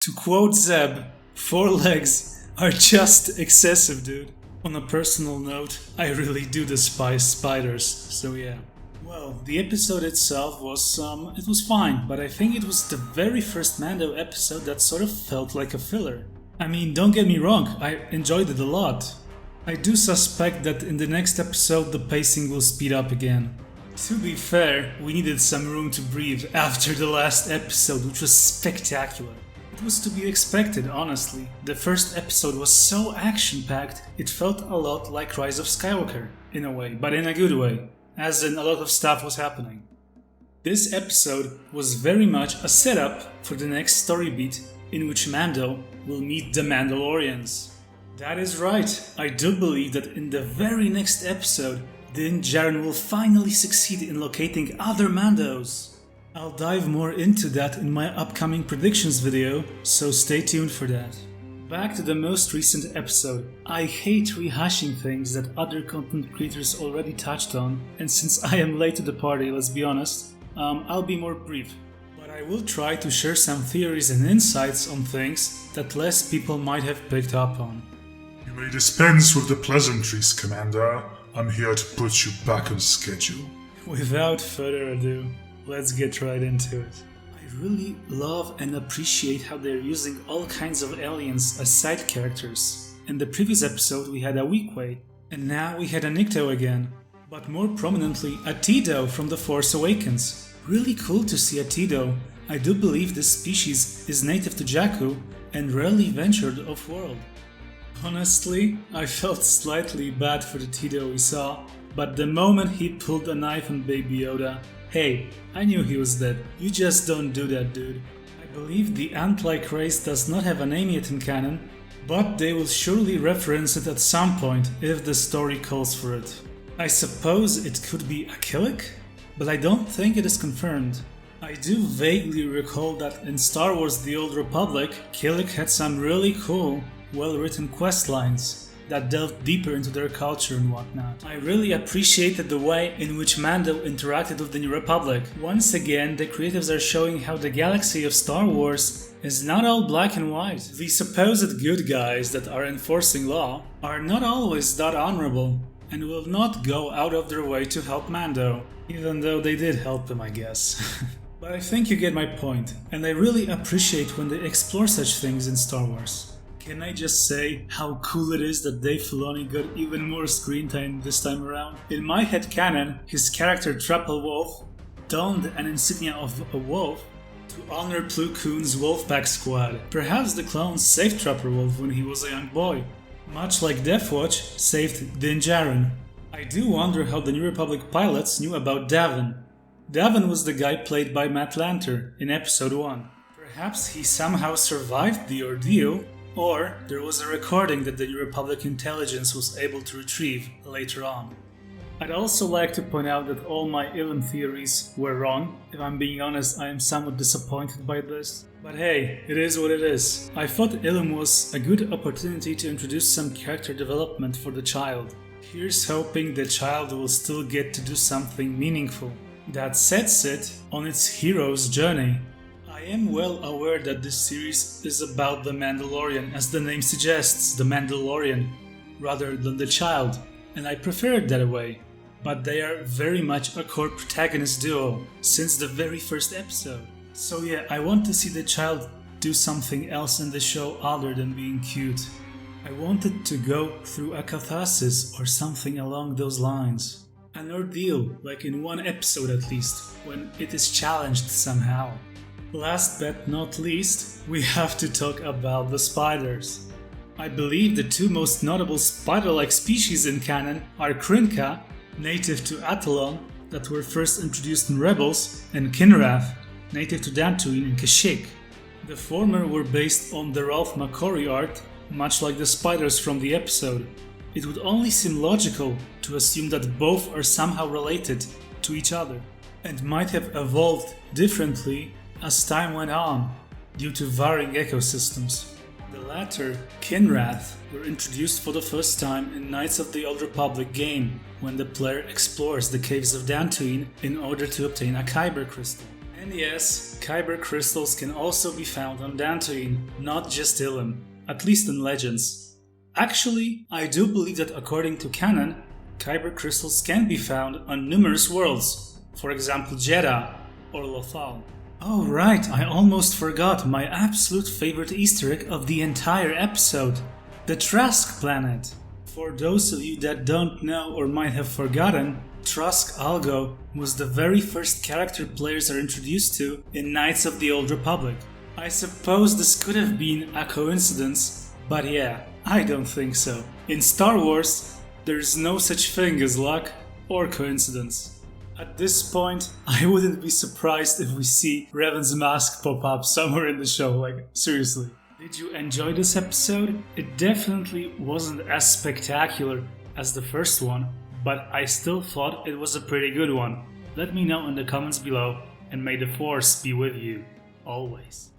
To quote Zeb, 4 legs are just excessive, dude. On a personal note, I really do despise spiders, so yeah. Well, the episode itself it was fine, but I think it was the very first Mando episode that sort of felt like a filler. I mean, don't get me wrong, I enjoyed it a lot. I do suspect that in the next episode the pacing will speed up again. To be fair, we needed some room to breathe after the last episode, which was spectacular. It was to be expected, honestly. The first episode was so action-packed, it felt a lot like Rise of Skywalker, in a way, but in a good way, as in a lot of stuff was happening. This episode was very much a setup for the next story beat, in which Mando will meet the Mandalorians. That is right, I do believe that in the very next episode, Din Djarin will finally succeed in locating other Mandos. I'll dive more into that in my upcoming predictions video, so stay tuned for that. Back to the most recent episode. I hate rehashing things that other content creators already touched on, and since I am late to the party, let's be honest, I'll be more brief. But I will try to share some theories and insights on things that less people might have picked up on. You may dispense with the pleasantries, Commander. I'm here to put you back on schedule. Without further ado, let's get right into it. I really love and appreciate how they're using all kinds of aliens as side characters. In the previous episode we had a Weequay, and now we had a Nikto again. But more prominently, a Teedo from The Force Awakens. Really cool to see a Teedo. I do believe this species is native to Jakku and rarely ventured off-world. Honestly, I felt slightly bad for the Teedo we saw, but the moment he pulled a knife on Baby Yoda, hey, I knew he was dead. You just don't do that, dude. I believe the ant-like race does not have a name yet in canon, but they will surely reference it at some point if the story calls for it. I suppose it could be a Killik, but I don't think it is confirmed. I do vaguely recall that in Star Wars The Old Republic, Killik had some really cool, well-written quest lines that delved deeper into their culture and whatnot. I really appreciated the way in which Mando interacted with the New Republic. Once again, the creatives are showing how the galaxy of Star Wars is not all black and white. The supposed good guys that are enforcing law are not always that honorable and will not go out of their way to help Mando, even though they did help him, I guess. But I think you get my point, and I really appreciate when they explore such things in Star Wars. Can I just say how cool it is that Dave Filoni got even more screen time this time around? In my headcanon, his character Trapple Wolf donned an insignia of a wolf to honor Plo Koon's Wolfpack squad. Perhaps the clones saved Trapper Wolf when he was a young boy, much like Death Watch saved Din Djarin. I do wonder how the New Republic pilots knew about Davan. Davan was the guy played by Matt Lanter in episode 1. Perhaps he somehow survived the ordeal, or there was a recording that the New Republic intelligence was able to retrieve later on. I'd also like to point out that all my Ilum theories were wrong. If I'm being honest, I am somewhat disappointed by this. But hey, it is what it is. I thought Ilum was a good opportunity to introduce some character development for the child. Here's hoping the child will still get to do something meaningful that sets it on its hero's journey. I am well aware that this series is about the Mandalorian, as the name suggests, the Mandalorian, rather than the child, and I prefer it that way. But they are very much a core protagonist duo since the very first episode. So yeah, I want to see the child do something else in the show other than being cute. I wanted to go through a catharsis or something along those lines. An ordeal, like in one episode at least, when it is challenged somehow. Last but not least, we have to talk about the spiders. I believe the two most notable spider-like species in canon are Krynka, native to Athlon, that were first introduced in Rebels, and Kinrath, native to Dantooine and Kashyyyk. The former were based on the Ralph McQuarrie art, much like the spiders from the episode. It would only seem logical to assume that both are somehow related to each other, and might have evolved differently as time went on, due to varying ecosystems. The latter, Kinrath, were introduced for the first time in Knights of the Old Republic game, when the player explores the caves of Dantooine in order to obtain a Kyber crystal. And yes, Kyber crystals can also be found on Dantooine, not just Ilum, at least in legends. Actually, I do believe that according to canon, Kyber crystals can be found on numerous worlds, for example Jeddah or Lothal. Oh right, I almost forgot my absolute favorite Easter egg of the entire episode, the Trask planet. For those of you that don't know or might have forgotten, Trask Ulgo was the very first character players are introduced to in Knights of the Old Republic. I suppose this could have been a coincidence, but yeah, I don't think so. In Star Wars, there's no such thing as luck or coincidence. At this point, I wouldn't be surprised if we see Revan's mask pop up somewhere in the show, like, seriously. Did you enjoy this episode? It definitely wasn't as spectacular as the first one, but I still thought it was a pretty good one. Let me know in the comments below, and may the Force be with you, always.